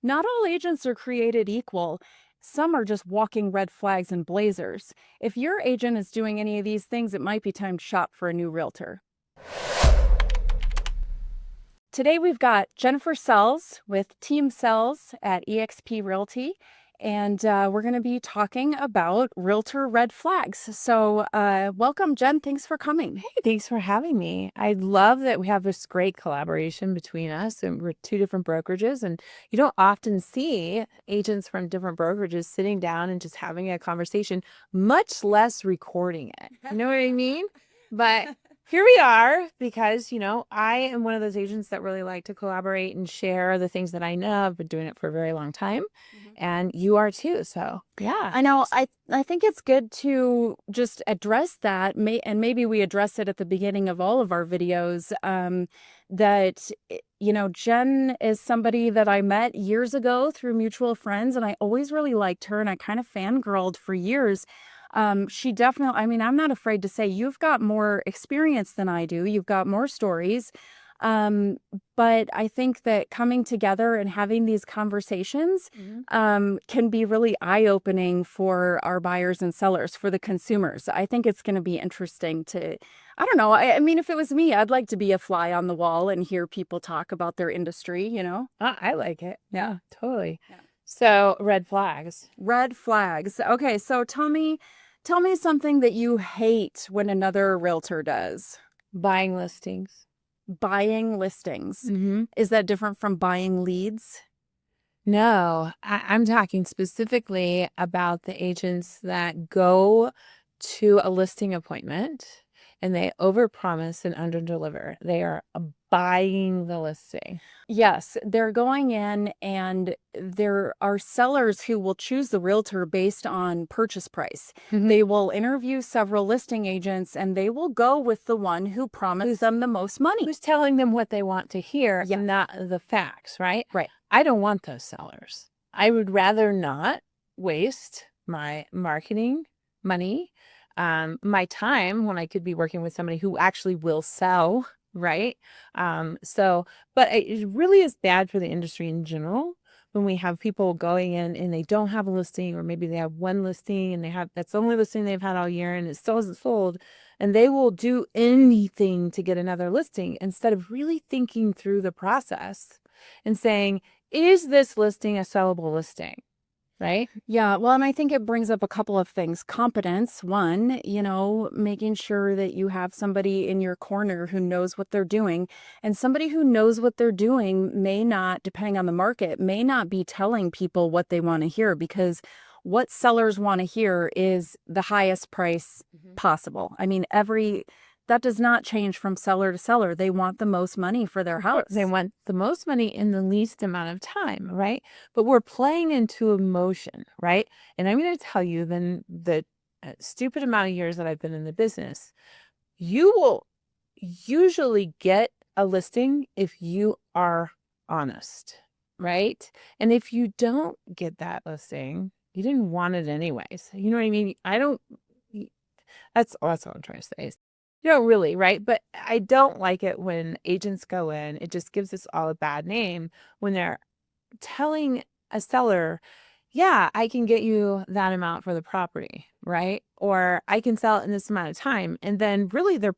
Not all agents are created equal. Some are just walking red flags and blazers. If your agent is doing any of these things, it might be time to shop for a new realtor. Today we've got Jennifer Sells with Team Sells at EXP Realty, and we're going to be talking about realtor red flags. So welcome, Jen. Thanks for coming. Hey, thanks for having me. I love that we have this great collaboration between us, and we're two different brokerages, and you don't often see agents from different brokerages sitting down and just having a conversation, much less recording it. You know what I mean? But here we are because, I am one of those agents that really like to collaborate and share the things that I know. I've been doing it for a very long time, and you are too. So, yeah. I know. I think it's good to just address that, and maybe we address it at the beginning of all of our videos, that, Jen is somebody that I met years ago through mutual friends, and I always really liked her, and I kind of fangirled for years. She definitely, I'm not afraid to say you've got more experience than I do. You've got more stories. But I think that coming together and having these conversations, can be really eye-opening for our buyers and sellers, for the consumers. I think it's going to be interesting to, I don't know. I mean, if it was me, I'd like to be a fly on the wall and hear people talk about their industry, I like it. Yeah. Totally. Yeah. So, red flags. Red flags. Okay, so tell me something that you hate when another realtor does. Buying listings. Buying listings. Is that different from buying leads? No, I'm talking specifically about the agents that go to a listing appointment and they overpromise and underdeliver. They are buying the listing. Yes, they're going in, and there are sellers who will choose the realtor based on purchase price. They will interview several listing agents, and they will go with the one who promised them the most money. Who's telling them what they want to hear, Yeah. not the facts, right? Right. I don't want those sellers. I would rather not waste my marketing money, my time, when I could be working with somebody who actually will sell, right? But it really is bad for the industry in general when we have people going in and they don't have a listing, or maybe they have one listing and that's the only listing they've had all year and it still hasn't sold, and they will do anything to get another listing instead of really thinking through the process and saying, is this listing a sellable listing? Right? Yeah, well, and I think it brings up a couple of things. Competence, one, making sure that you have somebody in your corner who knows what they're doing. And somebody who knows what they're doing may not, depending on the market, may not be telling people what they want to hear, because what sellers want to hear is the highest price possible. I mean, that does not change from seller to seller. They want the most money for their house. They want the most money in the least amount of time, right? But we're playing into emotion, right? And I'm going to tell you, then, the stupid amount of years that I've been in the business, you will usually get a listing if you are honest, right? And if you don't get that listing, you didn't want it anyways. You know what I mean? That's all I'm trying to say. You don't really, right? But I don't like it when agents go in. It just gives us all a bad name when they're telling a seller, yeah, I can get you that amount for the property, right? Or I can sell it in this amount of time. And then really their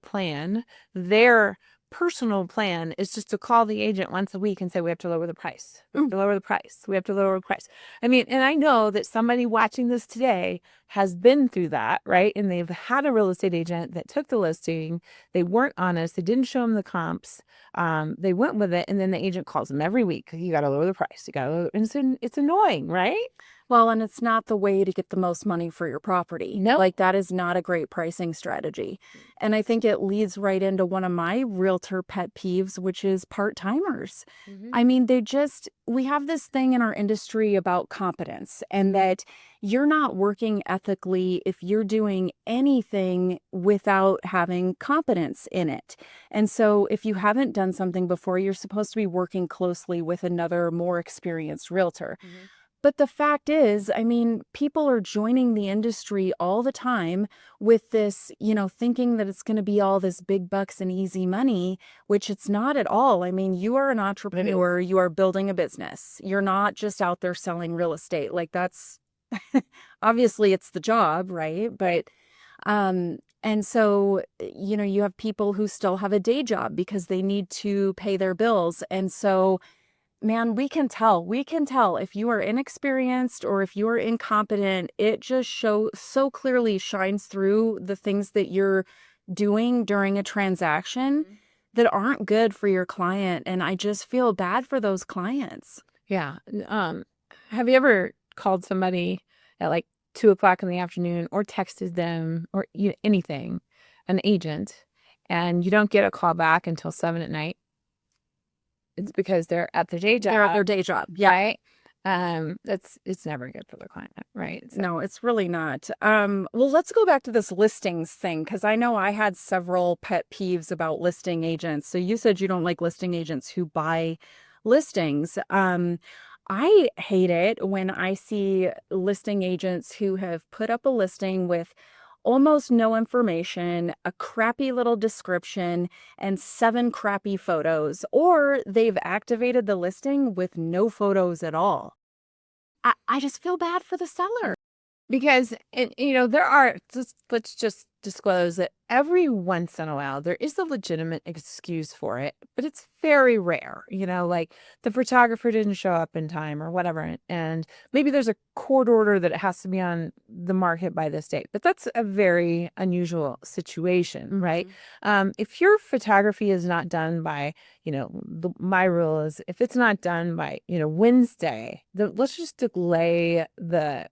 personal plan is just to call the agent once a week and say, we have to lower the price. We have to lower the price. We have to lower the price. I mean, and I know that somebody watching this today has been through that, right? And they've had a real estate agent that took the listing. They weren't honest. They didn't show them the comps. They went with it. And then the agent calls them every week. You got to lower the price. You got to lower. And it's annoying, right? Well, and it's not the way to get the most money for your property. No. Like, that is not a great pricing strategy. And I think it leads right into one of my realtor pet peeves, which is part-timers. I mean, we have this thing in our industry about competence, and that you're not working ethically if you're doing anything without having competence in it. And so if you haven't done something before, you're supposed to be working closely with another more experienced realtor. But the fact is, I mean, people are joining the industry all the time with this, thinking that it's going to be all this big bucks and easy money, which it's not at all. I mean, you are an entrepreneur, you are building a business. You're not just out there selling real estate. Like that's obviously it's the job, right? But and so, you have people who still have a day job because they need to pay their bills. And so, man, we can tell if you are inexperienced or if you are incompetent. It just so clearly shines through the things that you're doing during a transaction that aren't good for your client. And I just feel bad for those clients. Yeah. Have you ever called somebody at like 2 o'clock in the afternoon or texted them or anything, an agent, and you don't get a call back until 7 at night? It's because they're at their day job. They're at their day job. Yeah. Right? It's never good for the client, right? So. No, it's really not. Well, let's go back to this listings thing, because I know I had several pet peeves about listing agents. So you said you don't like listing agents who buy listings. I hate it when I see listing agents who have put up a listing with almost no information, a crappy little description, and 7 crappy photos, or they've activated the listing with no photos at all. I just feel bad for the seller. Because, let's just disclose that every once in a while, there is a legitimate excuse for it, but it's very rare, like the photographer didn't show up in time or whatever. And maybe there's a court order that it has to be on the market by this date, but that's a very unusual situation, right? If your photography is not done by, my rule is if it's not done by, Wednesday, let's just delay the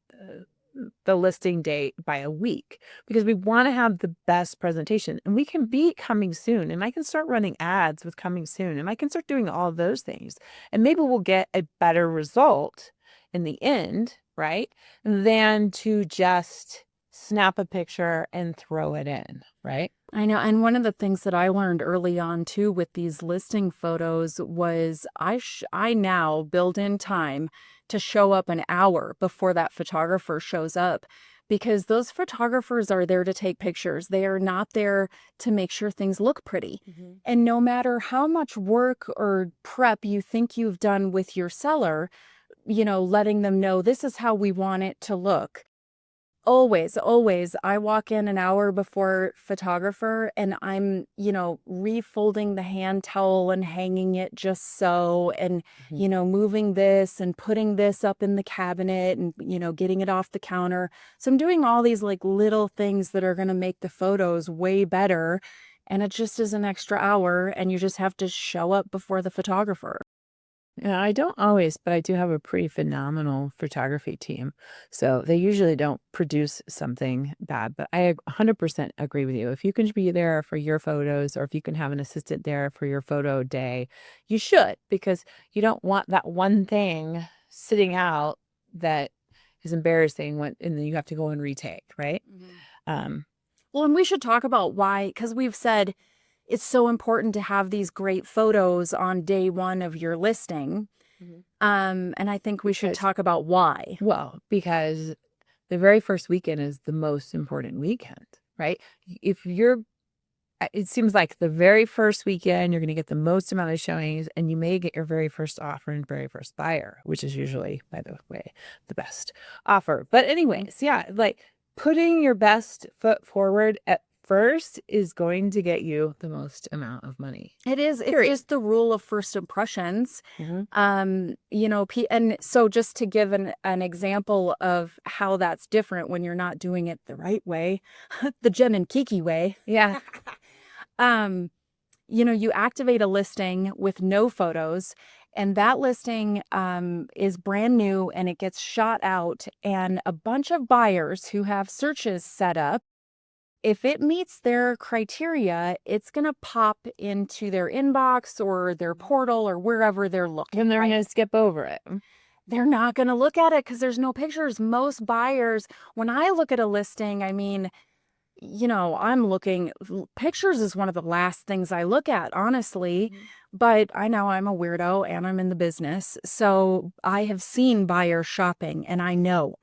listing date by a week, because we want to have the best presentation, and we can be coming soon, and I can start running ads with coming soon, and I can start doing all those things, and maybe we'll get a better result in the end, right? Than to just snap a picture and throw it in, right? I know. And one of the things that I learned early on too with these listing photos was I now build in time to show up an hour before that photographer shows up, because those photographers are there to take pictures. They are not there to make sure things look pretty. And no matter how much work or prep you think you've done with your seller, letting them know this is how we want it to look. Always, I walk in an hour before photographer, and I'm, refolding the hand towel and hanging it just so, and, moving this and putting this up in the cabinet and, getting it off the counter. So I'm doing all these like little things that are going to make the photos way better. And it just is an extra hour, and you just have to show up before the photographer. Yeah, I don't always, but I do have a pretty phenomenal photography team. So they usually don't produce something bad, but I 100% agree with you. If you can be there for your photos, or if you can have an assistant there for your photo day, you should, because you don't want that one thing sitting out that is embarrassing and then you have to go and retake, right? Well, and we should talk about why, because we've said it's so important to have these great photos on day one of your listing. And I think we should talk about why. Well, because the very first weekend is the most important weekend, right? It seems like the very first weekend, you're going to get the most amount of showings, and you may get your very first offer and very first buyer, which is usually, by the way, the best offer. But anyways, yeah, like putting your best foot forward at first is going to get you the most amount of money. It is. It's just the rule of first impressions. And so just to give an example of how that's different when you're not doing it the right way, the Jen and Kiki way. Yeah. You activate a listing with no photos, and that listing is brand new, and it gets shot out, and a bunch of buyers who have searches set up, if it meets their criteria, it's going to pop into their inbox or their portal or wherever they're looking. And they're going to skip over it. They're not going to look at it because there's no pictures. Most buyers, when I look at a listing, I mean, I'm looking, pictures is one of the last things I look at, honestly. But I know I'm a weirdo and I'm in the business. So I have seen buyers shopping and I know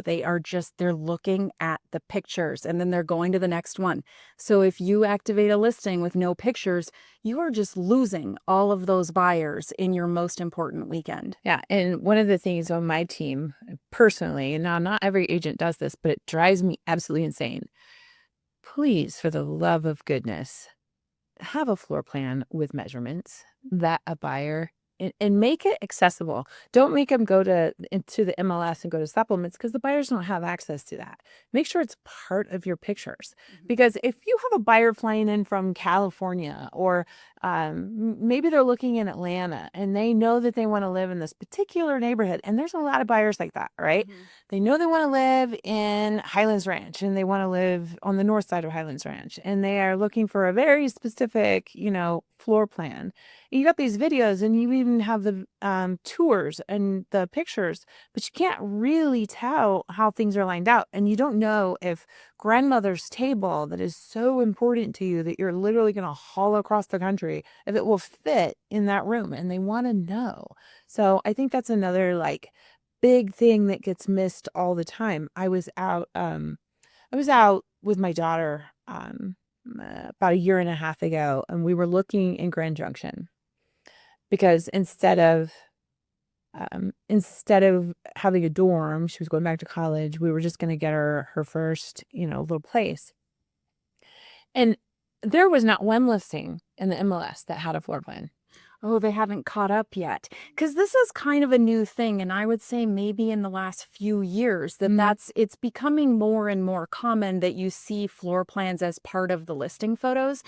they're looking at the pictures and then they're going to the next one. So if you activate a listing with no pictures, you are just losing all of those buyers in your most important weekend. Yeah. And one of the things on my team personally, and now not every agent does this, but it drives me absolutely insane. Please, for the love of goodness, have a floor plan with measurements that a buyer and make it accessible. Don't make them go into the MLS and go to supplements because the buyers don't have access to that. Make sure it's part of your pictures. Because if you have a buyer flying in from California or maybe they're looking in Atlanta and they know that they want to live in this particular neighborhood, and there's a lot of buyers like that, right? They know they want to live in Highlands Ranch and they want to live on the north side of Highlands Ranch and they are looking for a very specific, floor plan. You got these videos and you even have the tours and the pictures, but you can't really tell how things are lined out. And you don't know if grandmother's table that is so important to you that you're literally going to haul across the country, if it will fit in that room. And they want to know. So I think that's another big thing that gets missed all the time. I was out with my daughter about a year and a half ago, and we were looking in Grand Junction because instead of having a dorm, she was going back to college. We were just going to get her first, little place. And there was not one listing in the MLS that had a floor plan. Oh, they haven't caught up yet. Because this is kind of a new thing. And I would say maybe in the last few years it's becoming more and more common that you see floor plans as part of the listing photos.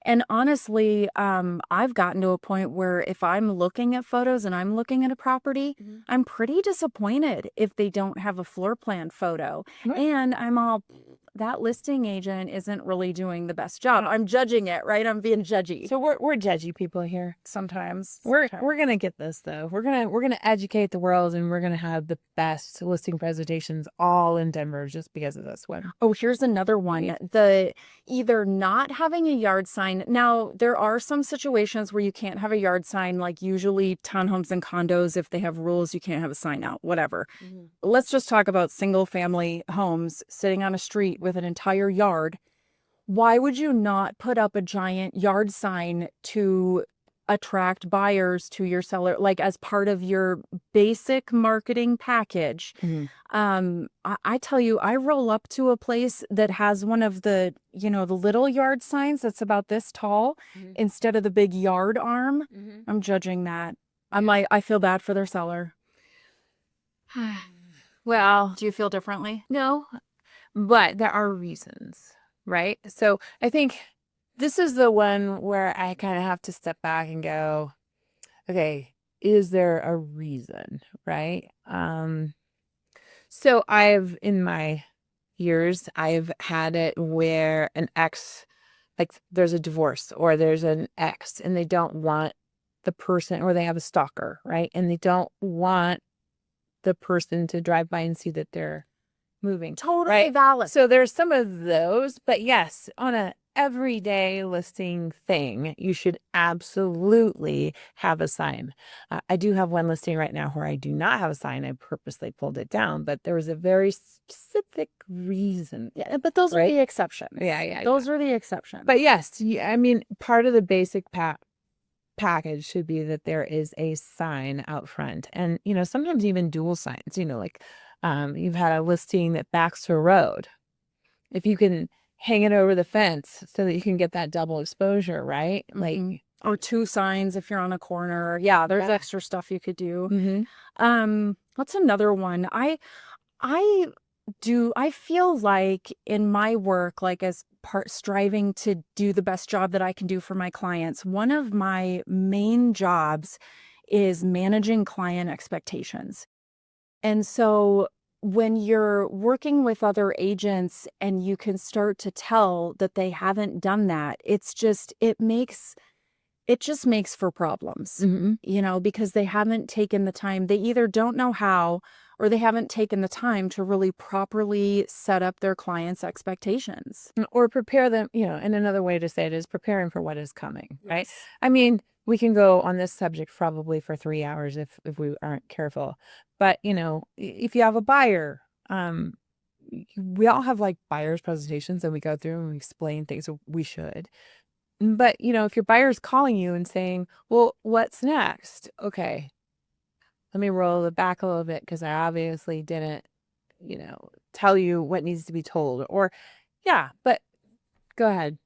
And honestly, I've gotten to a point where if I'm looking at photos and I'm looking at a property, I'm pretty disappointed if they don't have a floor plan photo. And I'm all, that listing agent isn't really doing the best job. I'm judging it, right? I'm being judgy. So we're judgy people here. Sometimes. We're gonna get this though. We're gonna educate the world, and we're gonna have the best listing presentations all in Denver just because of this one. Oh, here's another one. The either not having a yard sign. Now, there are some situations where you can't have a yard sign, like usually townhomes and condos, if they have rules, you can't have a sign out, whatever. Let's just talk about single family homes sitting on a street with an entire yard. Why would you not put up a giant yard sign to attract buyers to your seller, like as part of your basic marketing package? I tell you, I roll up to a place that has one of the, the little yard signs that's about this tall instead of the big yard arm. I'm judging that. I'm like, I feel bad for their seller. Well, do you feel differently? No, but there are reasons, right? So I think this is the one where I kind of have to step back and go, okay, is there a reason, right? So in my years, I've had it where an ex, like there's a divorce or there's an ex and they don't want the person, or they have a stalker, right? And they don't want the person to drive by and see that they're moving. Totally valid. So there's some of those, but yes, on a everyday listing thing, you should absolutely have a sign. I do have one listing right now where I do not have a sign. I purposely pulled it down, but there was a very specific reason. Yeah, but those are the exceptions. Yeah. Those are the exceptions. But yes, I mean, part of the basic package should be that there is a sign out front, and sometimes even dual signs. You've had a listing that backs to a road. If you can hang it over the fence so that you can get that double exposure, right? Or two signs if you're on a corner. Yeah, there's extra stuff you could do. What's another one? I feel like in my work, like as part striving to do the best job that I can do for my clients, one of my main jobs is managing client expectations. And so when you're working with other agents and you can start to tell that they haven't done that, it just makes for problems, because they haven't taken the time. They either don't know how, or they haven't taken the time to really properly set up their clients' expectations. Or prepare them, and another way to say it is preparing for what is coming, right? I mean, we can go on this subject probably for 3 hours if we aren't careful. But, if you have a buyer, we all have like buyer's presentations and we go through and we explain things. We should. But, if your buyer's calling you and saying, well, what's next? Okay, let me roll it back a little bit because I obviously didn't, tell you what needs to be told. Or, yeah, but go ahead.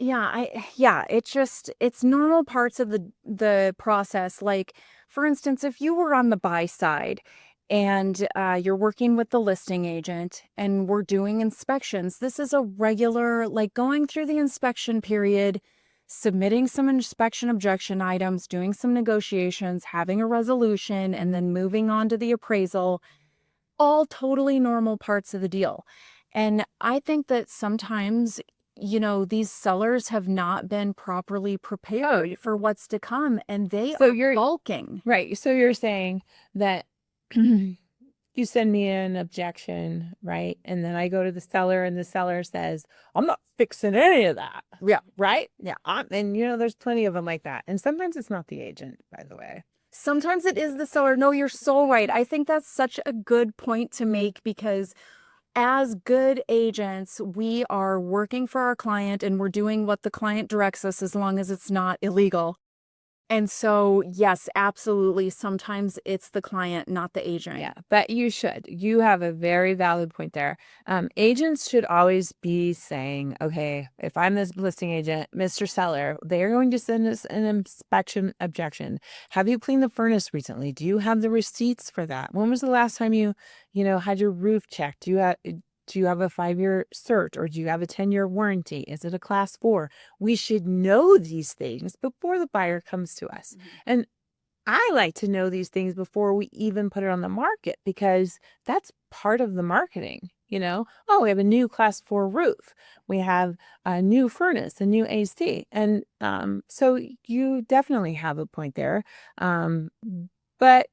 Yeah, it's normal parts of the process. Like, for instance, if you were on the buy side and you're working with the listing agent and we're doing inspections, this is a regular, like, going through the inspection period, submitting some inspection objection items, doing some negotiations, having a resolution, and then moving on to the appraisal. All totally normal parts of the deal. And I think that sometimes, these sellers have not been properly prepared for what's to come, and they So are you're balking. right. So you're saying that you send me an objection, right? And then I go to the seller and the seller says, I'm not fixing any of that. Yeah. Right? Yeah. And there's plenty of them like that. And sometimes it's not the agent, by the way. Sometimes it is the seller. No, you're so right. I think that's such a good point to make, because as good agents, we are working for our client and we're doing what the client directs us, as long as it's not illegal. And so, yes, absolutely. Sometimes it's the client, not the agent. Yeah, but you have a very valid point there. Agents should always be saying, okay, if I'm this listing agent, Mr. Seller, they're going to send us an inspection objection. Have you cleaned the furnace recently? Do you have the receipts for that? When was the last time you had your roof checked? Do you have a 5-year cert, or do you have a 10-year warranty? Is it a class 4? We should know these things before the buyer comes to us. Mm-hmm. And I like to know these things before we even put it on the market, because that's part of the marketing. Oh, we have a new class 4 roof. We have a new furnace, a new AC. And so you definitely have a point there. But,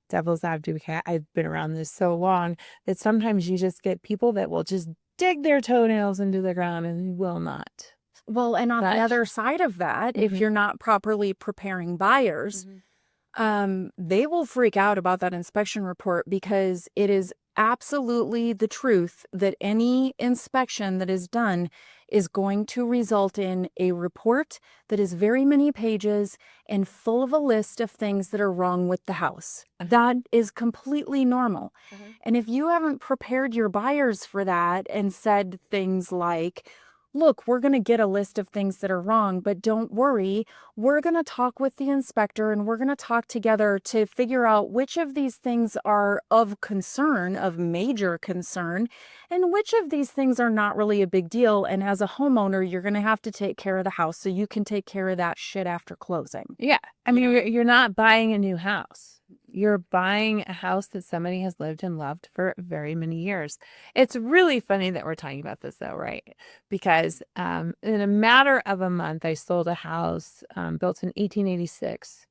devil's advocate, I've been around this so long that sometimes you just get people that will just dig their toenails into the ground and will not. Well, and on the other side of that, if you're not properly preparing buyers, they will freak out about that inspection report, because it is absolutely the truth that any inspection that is done is going to result in a report that is very many pages and full of a list of things that are wrong with the house. That is completely normal. And if you haven't prepared your buyers for that and said things like, look, we're going to get a list of things that are wrong, but don't worry, we're going to talk with the inspector and we're going to talk together to figure out which of these things are of concern, of major concern, and which of these things are not really a big deal. And as a homeowner, you're going to have to take care of the house, so you can take care of that shit after closing. Yeah. I mean, you're not buying a new house. You're buying a house that somebody has lived and loved for very many years. It's really funny that we're talking about this, though, right? Because in a matter of a month, I sold a house built in 1886,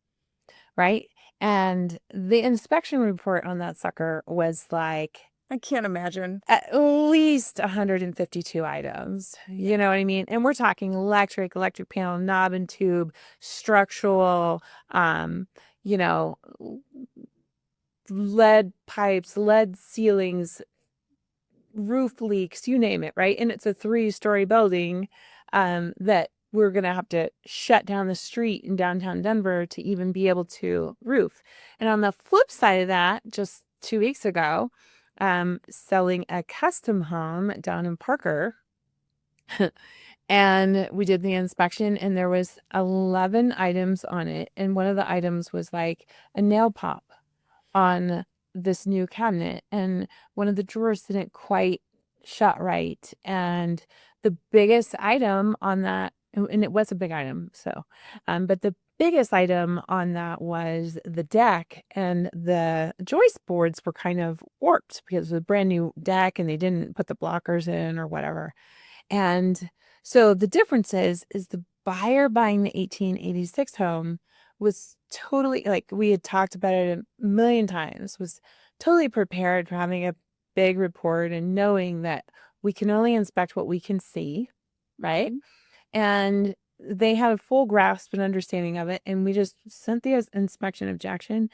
right? And the inspection report on that sucker was like, I can't imagine. at least 152 items. You know what I mean? And we're talking electric panel, knob and tube, structural, lead pipes, lead ceilings, roof leaks, you name it, right? And it's a 3-story building that we're going to have to shut down the street in downtown Denver to even be able to roof. And on the flip side of that, just 2 weeks ago, selling a custom home down in Parker. And we did the inspection and there was 11 items on it. And one of the items was like a nail pop on this new cabinet. And one of the drawers didn't quite shut right. And the biggest item on that, and it was a big item. So, but the biggest item on that was the deck, and the joist boards were kind of warped because it was a brand new deck and they didn't put the blockers in or whatever. And so the difference is the buyer buying the 1886 home was totally, like we had talked about it a million times, was totally prepared for having a big report and knowing that we can only inspect what we can see, right? And they had a full grasp and understanding of it. And we just sent the inspection objection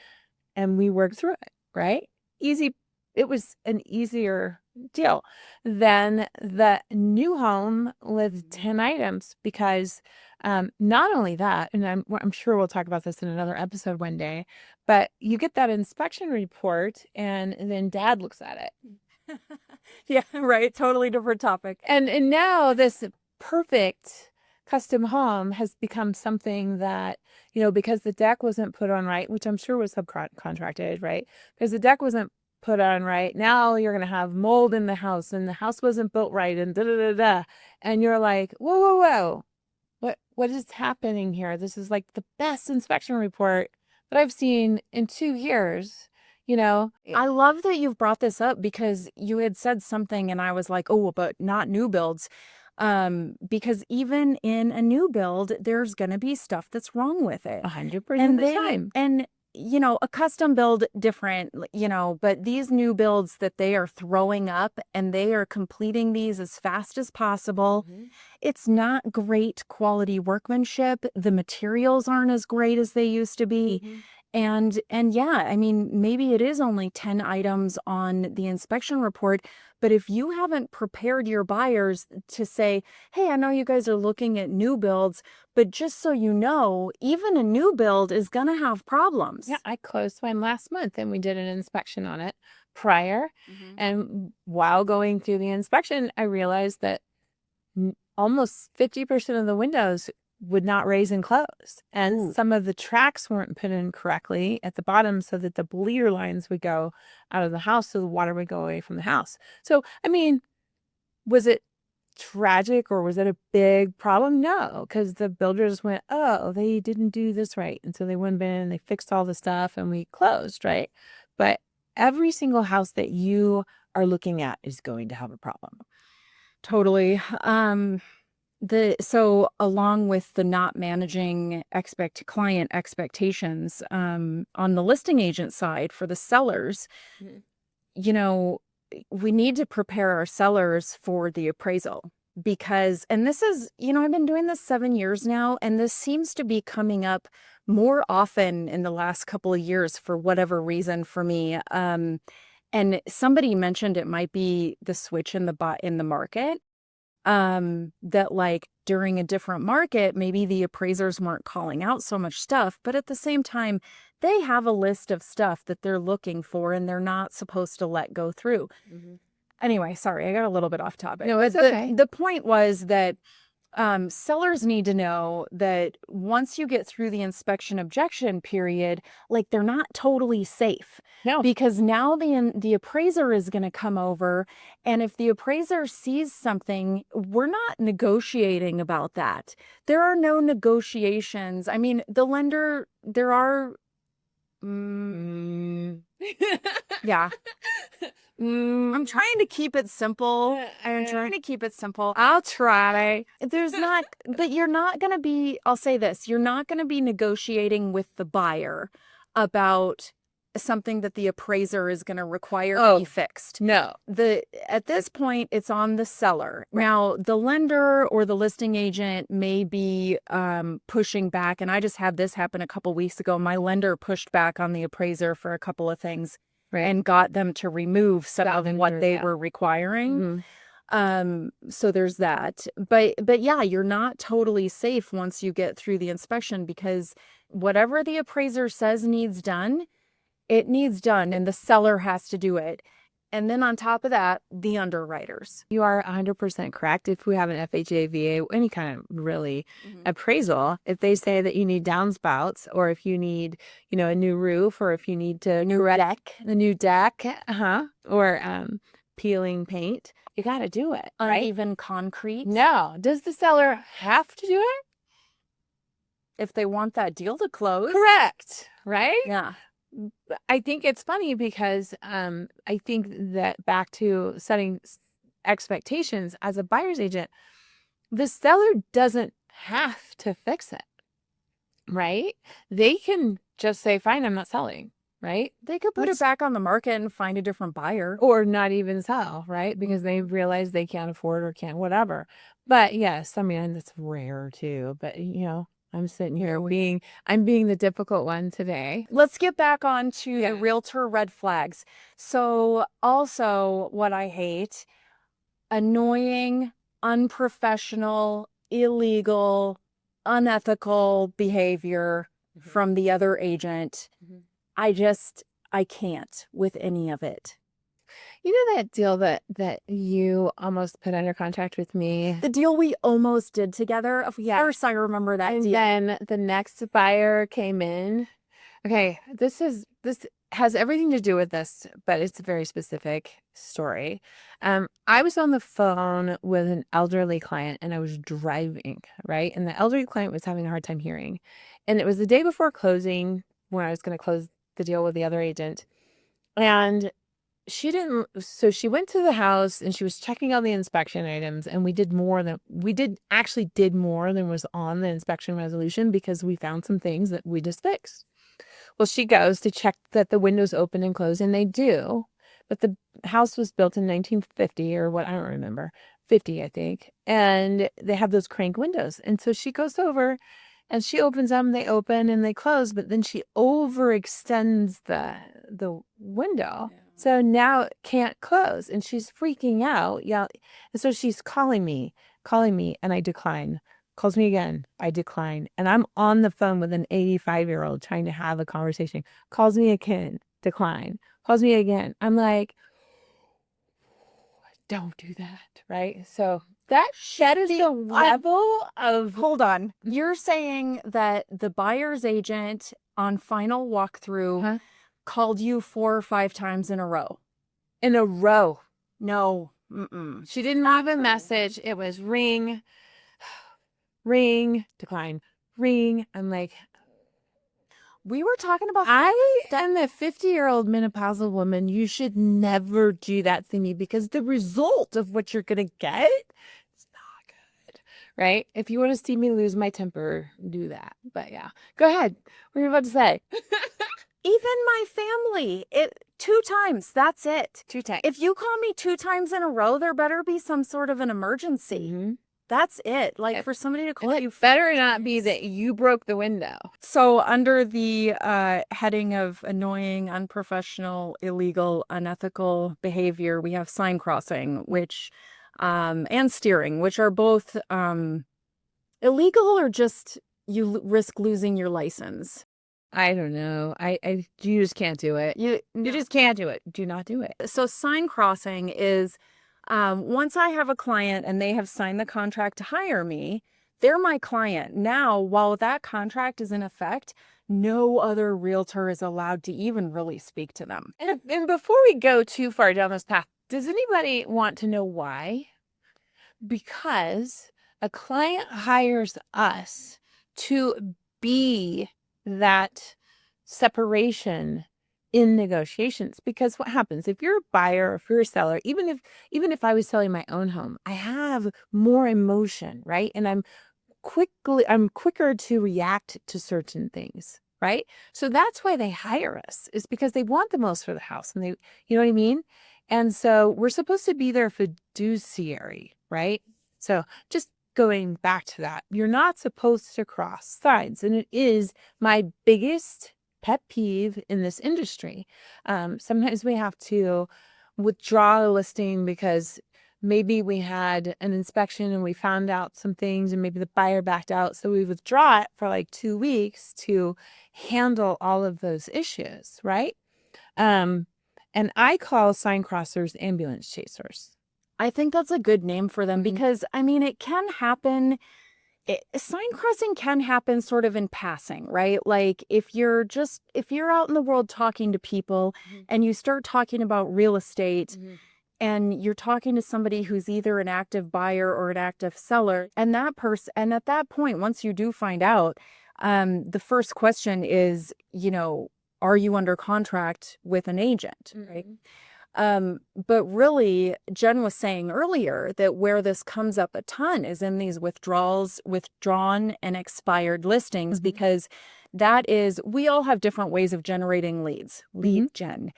and we worked through it, right? Easy. It was an easier deal than the new home with 10 items because not only that, and I'm sure we'll talk about this in another episode one day, but you get that inspection report and then dad looks at it. Yeah, right. Totally different topic. And now this perfect custom home has become something that, because the deck wasn't put on right, which I'm sure was subcontracted, right? Because the deck wasn't put on right. Now you're going to have mold in the house and the house wasn't built right and da da da da. And you're like, whoa, whoa, whoa. What is happening here? This is like the best inspection report that I've seen in 2 years. I love that you've brought this up because you had said something and I was like, oh, but not new builds. Because even in a new build, there's going to be stuff that's wrong with it. 100% of the time. And a custom build different, but these new builds that they are throwing up and they are completing these as fast as possible. It's not great quality workmanship. The materials aren't as great as they used to be. And yeah, I mean, maybe it is only 10 items on the inspection report, but if you haven't prepared your buyers to say, hey, I know you guys are looking at new builds, but just so you know, even a new build is going to have problems. Yeah, I closed mine last month and we did an inspection on it prior. And while going through the inspection, I realized that almost 50% of the windows would not raise and close. And some of the tracks weren't put in correctly at the bottom so that the bleeder lines would go out of the house so the water would go away from the house. So, I mean, was it tragic or was it a big problem? No, because the builders went, oh, they didn't do this right. And so they went in and they fixed all the stuff and we closed, right? But every single house that you are looking at is going to have a problem. Totally. So along with the not managing client expectations, on the listing agent side for the sellers, we need to prepare our sellers for the appraisal because, and this is, I've been doing this 7 years now, and this seems to be coming up more often in the last couple of years for whatever reason for me. And somebody mentioned it might be the switch in the market. That like during a different market, maybe the appraisers weren't calling out so much stuff, but at the same time, they have a list of stuff that they're looking for and they're not supposed to let go through. Anyway, sorry, I got a little bit off topic. No, it's okay. The point was that sellers need to know that once you get through the inspection objection period, like they're not totally safe. No. Because now the appraiser is going to come over, and if the appraiser sees something, we're not negotiating about that. There are no negotiations. I mean, the lender, there are yeah. I'm trying to keep it simple. I'll try. There's not, but you're not going to be, I'll say this, you're not going to be negotiating with the buyer about something that the appraiser is going to require to be fixed. No. At this point, it's on the seller. Right. Now, the lender or the listing agent may be pushing back, and I just had this happen a couple weeks ago. My lender pushed back on the appraiser for a couple of things. Right. And got them to remove some of what they were requiring. So there's that. But yeah, you're not totally safe once you get through the inspection, because whatever the appraiser says needs done, it needs done, and the seller has to do it. And then on top of that, the underwriters. You are 100% correct. If we have an FHA, VA, any kind of really appraisal, if they say that you need downspouts, or if you need, a new roof, or if you need to a new deck, or peeling paint, you got to do it. Uneven concrete. No. Does the seller have to do it? If they want that deal to close. Correct. Right? Yeah. I think it's funny because I think that back to setting expectations as a buyer's agent, the seller doesn't have to fix it, right? They can just say, fine, I'm not selling. right? They could put it back on the market and find a different buyer. Or not even sell, right? Because they realize they can't afford or can't whatever. But yes, I mean, that's rare too. But I'm sitting here I'm being the difficult one today. Let's get back on to the realtor red flags. So also what I hate, annoying, unprofessional, illegal, unethical behavior from the other agent. I can't with any of it. You know that deal that you almost put under contract with me? The deal we almost did together. Of course, I remember that And deal. then the next buyer came in. Okay, this has everything to do with this, but it's a very specific story. I was on the phone with an elderly client and I was driving, right? And the elderly client was having a hard time hearing. And it was the day before closing when I was going to close the deal with the other agent. And she went to the house and she was checking all the inspection items, and we did more than was on the inspection resolution because we found some things that we just fixed. Well, she goes to check that the windows open and close, and they do, but the house was built in 1950 or what, I don't remember, 50, I think. And they have those crank windows. And so she goes over and she opens them, they open and they close, but then she overextends the window. Yeah. So now it can't close and she's freaking out. Yeah. And so she's calling me, and I decline. Calls me again, I decline. And I'm on the phone with an 85-year-old trying to have a conversation. Calls me again, decline. Calls me again. I'm like, don't do that, right? So that is the level of... Hold on. You're saying that the buyer's agent on final walkthrough called you 4 or 5 times in a row? In a row. No. She didn't have a message. It was ring, ring, decline, ring. I'm like... We were talking about... I am a 50-year-old menopausal woman. You should never do that to me because the result of what you're going to get is not good, right? If you want to see me lose my temper, do that. But yeah, go ahead. What are you about to say? Even my family, 2 times, that's it. 2 times. If you call me 2 times in a row, there better be some sort of an emergency. That's it. Like for somebody to call you. Better not be that you broke the window. So under the heading of annoying, unprofessional, illegal, unethical behavior, we have sign crossing, which and steering, which are both illegal or just you risk losing your license. I don't know. You just can't do it. You just can't do it. Do not do it. So sign crossing is once I have a client and they have signed the contract to hire me, they're my client. Now, while that contract is in effect, no other realtor is allowed to even really speak to them. And before we go too far down this path, does anybody want to know why? Because a client hires us to be that separation in negotiations. Because what happens if you're a buyer or if you're a seller, even if I was selling my own home, I have more emotion, right? And I'm quicker to react to certain things, right? So that's why they hire us, is because they want the most for the house, and you know what I mean? And so we're supposed to be their fiduciary, right? So just going back to that, you're not supposed to cross signs, and it is my biggest pet peeve in this industry. Sometimes we have to withdraw a listing because maybe we had an inspection and we found out some things and maybe the buyer backed out. So we withdraw it for like 2 weeks to handle all of those issues, right? And I call sign crossers ambulance chasers. I think that's a good name for them because, I mean, it can happen. Sign crossing can happen sort of in passing, right? Like if you're out in the world talking to people and you start talking about real estate and you're talking to somebody who's either an active buyer or an active seller, and at that point, once you do find out, the first question is, are you under contract with an agent, right? But really, Jen was saying earlier that where this comes up a ton is in these withdrawn and expired listings, because that is, we all have different ways of generating leads, lead gen.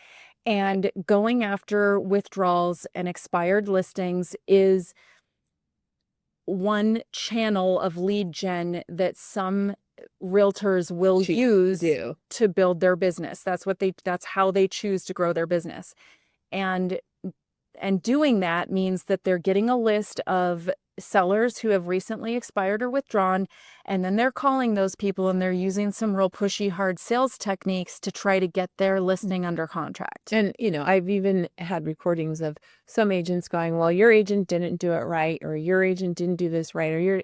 And going after withdrawals and expired listings is one channel of lead gen that some realtors will use to build their business. That's how they choose to grow their business. And doing that means that they're getting a list of sellers who have recently expired or withdrawn, and then they're calling those people and they're using some real pushy, hard sales techniques to try to get their listing under contract. And, I've even had recordings of some agents going, well, your agent didn't do it right, or your agent didn't do this right, or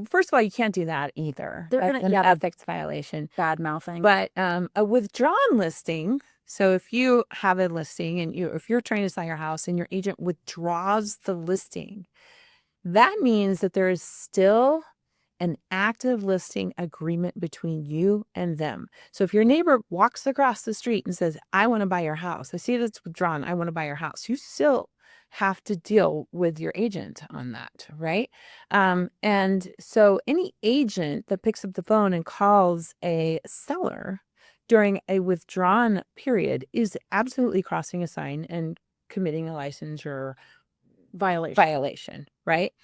first of all, you can't do that either. That's an ethics violation. Bad mouthing. But a withdrawn listing, so if you have a listing and if you're trying to sell your house and your agent withdraws the listing, that means that there is still an active listing agreement between you and them. So if your neighbor walks across the street and says, I want to buy your house, I see that's withdrawn, I want to buy your house, you still have to deal with your agent on that, right? And so any agent that picks up the phone and calls a seller during a withdrawn period is absolutely crossing a sign and committing a licensure violation, right?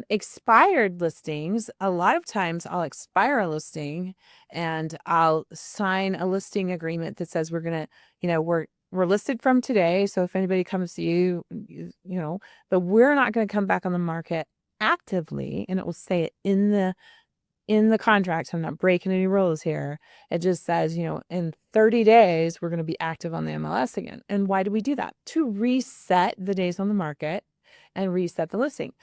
Expired listings, a lot of times I'll expire a listing and I'll sign a listing agreement that says we're going to, we're listed from today. So if anybody comes to you, but we're not going to come back on the market actively. And it will say it in the contract. So I'm not breaking any rules here. It just says, in 30 days, we're going to be active on the MLS again. And why do we do that? To reset the days on the market and reset the listing.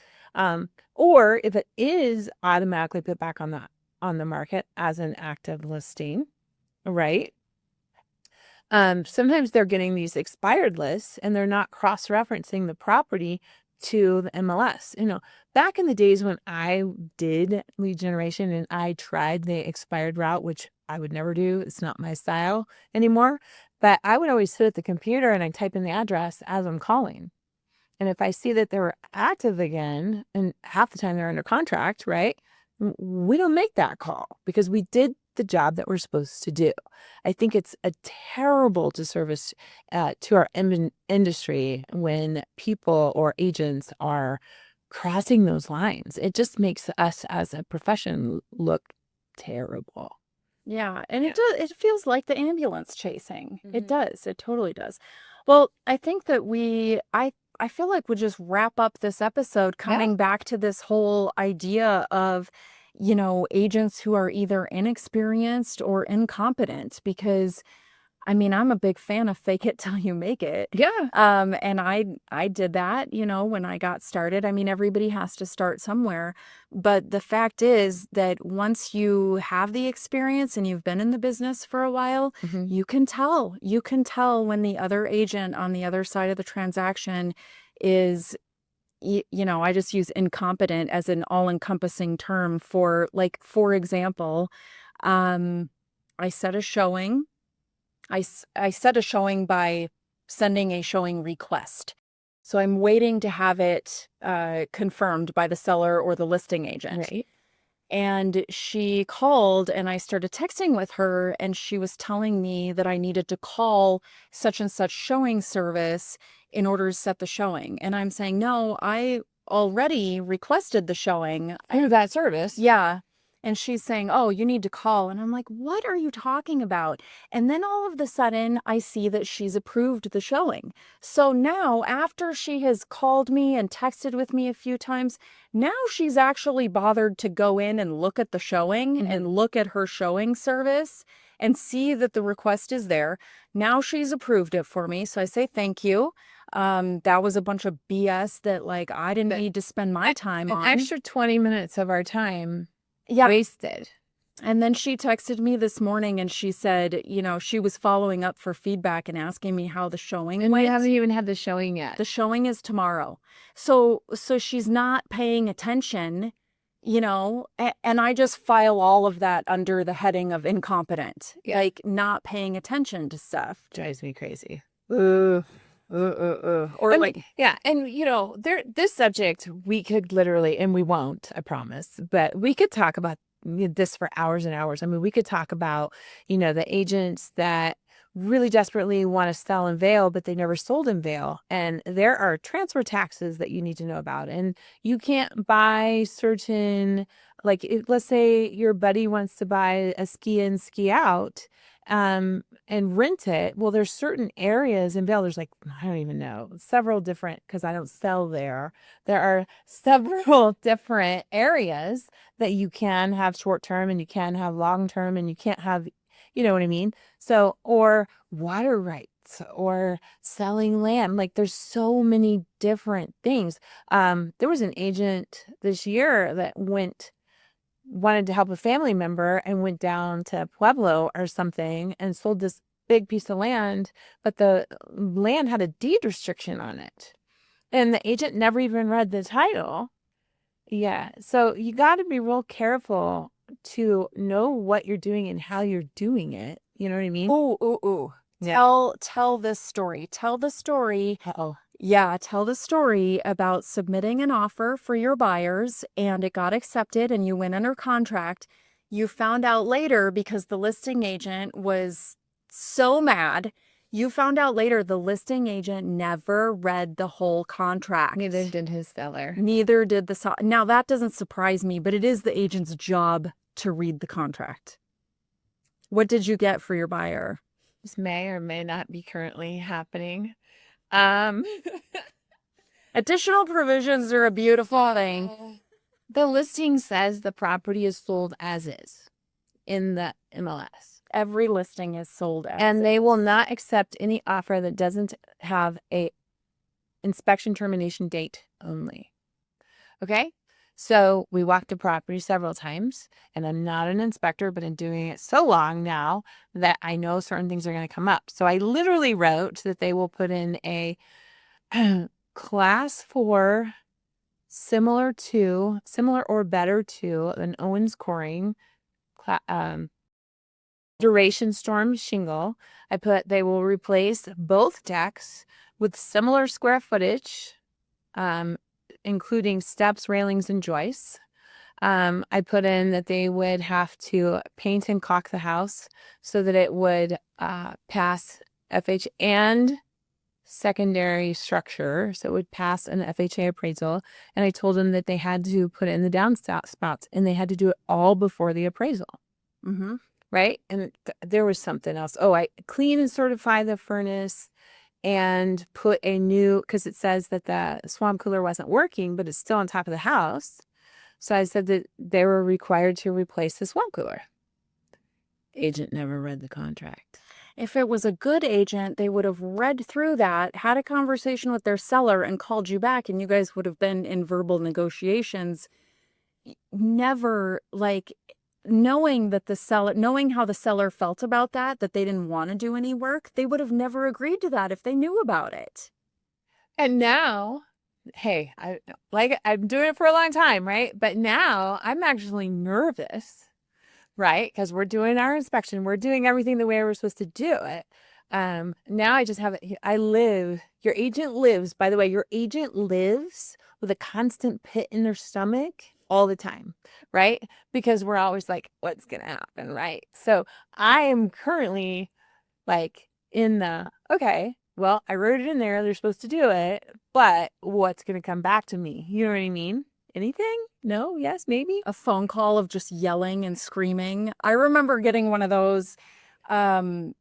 Or if it is automatically put back on the market as an active listing, right? Sometimes they're getting these expired lists and they're not cross-referencing the property to the MLS. Back in the days when I did lead generation and I tried the expired route, which I would never do, it's not my style anymore, but I would always sit at the computer and I type in the address as I'm calling. And if I see that they were active again, and half the time they're under contract, right? We don't make that call because we did the job that we're supposed to do. I think it's a terrible disservice to our industry when people or agents are crossing those lines. It just makes us as a profession look terrible. Yeah, and it feels like the ambulance chasing. It does. It totally does. Well, I think that I feel like we'll just wrap up this episode coming back to this whole idea of, agents who are either inexperienced or incompetent, because I'm a big fan of fake it till you make it. Yeah. And I did that, when I got started. Everybody has to start somewhere. But the fact is that once you have the experience and you've been in the business for a while, you can tell. You can tell when the other agent on the other side of the transaction is, I just use incompetent as an all-encompassing term for example, I set a showing. I set a showing by sending a showing request. So I'm waiting to have it confirmed by the seller or the listing agent. Right. And she called and I started texting with her and she was telling me that I needed to call such and such showing service in order to set the showing. And I'm saying, no, I already requested the showing. Through that service. Yeah. And she's saying, oh, you need to call. And I'm like, what are you talking about? And then all of a sudden, I see that she's approved the showing. So now, after she has called me and texted with me a few times, now she's actually bothered to go in and look at the showing and look at her showing service and see that the request is there. Now she's approved it for me. So I say thank you. That was a bunch of BS that I didn't need to spend my time on. An extra 20 minutes of our time. Wasted. And then she texted me this morning and she said, she was following up for feedback and asking me how the showing went. And we haven't even had the showing yet. The showing is tomorrow. So she's not paying attention, and I just file all of that under the heading of incompetent, not paying attention to stuff. Drives me crazy. Ooh. Or like, yeah. And this subject, we could literally, and we won't, I promise, but we could talk about this for hours and hours. I mean, we could talk about, the agents that really desperately want to sell in Vail, but they never sold in Vail. And there are transfer taxes that you need to know about. And you can't buy certain, like, let's say your buddy wants to buy a ski in, ski out, and rent it. Well, there's certain areas in Vail. There's like, I don't even know, several different, because I don't sell there. There are several different areas that you can have short term and you can have long term, and you can't have, you know what I mean? So, or water rights or selling land. Like, there's so many different things. There was an agent this year that wanted to help a family member and went down to Pueblo or something and sold this big piece of land, but the land had a deed restriction on it. And the agent never even read the title. Yeah. So you got to be real careful to know what you're doing and how you're doing it. You know what I mean? ooh. Yeah. Tell this story. Tell the story. Uh-oh. Yeah, tell the story about submitting an offer for your buyers and it got accepted and you went under contract. You found out later because the listing agent was so mad. You found out later the listing agent never read the whole contract. Neither did his seller. Neither did the now that doesn't surprise me, but it is the agent's job to read the contract. What did you get for your buyer? This may or may not be currently happening. Additional provisions are a beautiful thing. The listing says the property is sold as is in the MLS. Every listing is sold as And they will not accept any offer that doesn't have a inspection termination date only. Okay? So we walked the property several times, and I'm not an inspector, but I'm doing it so long now that I know certain things are going to come up. So I literally wrote that they will put in a class 4, similar or better to an Owens Corning duration storm shingle. I put they will replace both decks with similar square footage, including steps, railings, and joists. I put in that they would have to paint and caulk the house so that it would pass FH and secondary structure, so it would pass an FHA appraisal. And I told them that they had to put in the downspouts, and they had to do it all before the appraisal. Mm-hmm. Right? And there was something else. Oh, I clean and certify the furnace and put a new, because it says that the swamp cooler wasn't working, but it's still on top of the house. So I said that they were required to replace the swamp cooler. Agent never read the contract. If it was a good agent, they would have read through that, had a conversation with their seller, and called you back, and you guys would have been in verbal negotiations. Never, like, knowing how the seller felt about that they didn't want to do any work, they would have never agreed to that if they knew about it. And now, hey, I'm doing it for a long time, right? But now I'm actually nervous, right? Because we're doing our inspection. We're doing everything the way we're supposed to do it. Now I just have it. Your agent lives, by the way, your agent lives with a constant pit in their stomach all the time, right? Because we're always like, what's going to happen, right? So I am currently like okay, well, I wrote it in there. They're supposed to do it, but what's going to come back to me? You know what I mean? Anything? No? Yes? Maybe? A phone call of just yelling and screaming. I remember getting one of those, and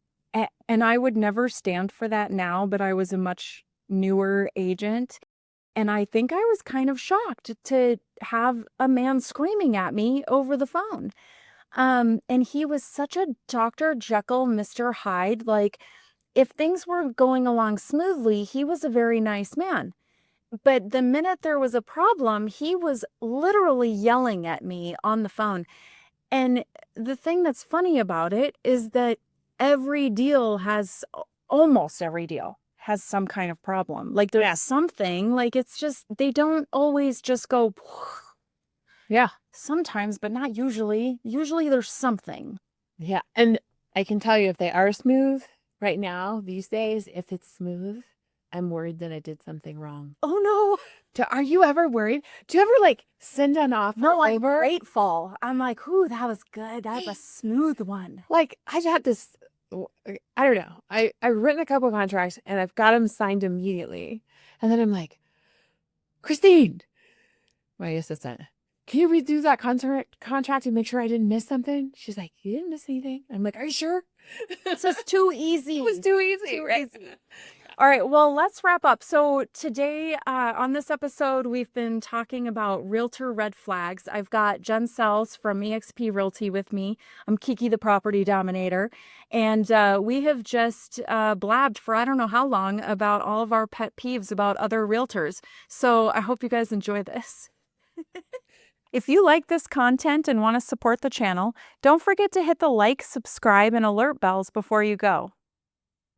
I would never stand for that now, but I was a much newer agent. And I think I was kind of shocked to have a man screaming at me over the phone. And he was such a Dr. Jekyll, Mr. Hyde. Like, if things were going along smoothly, he was a very nice man. But the minute there was a problem, he was literally yelling at me on the phone. And the thing that's funny about it is that almost every deal has some kind of problem. Like, there's something, like, it's just, they don't always just go, yeah, sometimes, but not usually. Usually there's something. Yeah. And I can tell you if they are smooth right now, these days, if it's smooth, I'm worried that I did something wrong. Oh no. Are you ever worried? Do you ever like send an offer No, I'm over? grateful. I'm like, ooh, that was good. That was a smooth one. Like I had this, I don't know. I've written a couple contracts and I've got them signed immediately. And then I'm like, Christine, my assistant, can you redo that contract and make sure I didn't miss something? She's like, you didn't miss anything. I'm like, are you sure? It's just too easy. It was too easy, right? All right, well, let's wrap up. So today on this episode, we've been talking about realtor red flags. I've got Jen Sells from EXP Realty with me. I'm Kiki the Property Dominator. And we have just blabbed for I don't know how long about all of our pet peeves about other realtors. So I hope you guys enjoy this. If you like this content and want to support the channel, don't forget to hit the like, subscribe, and alert bells before you go.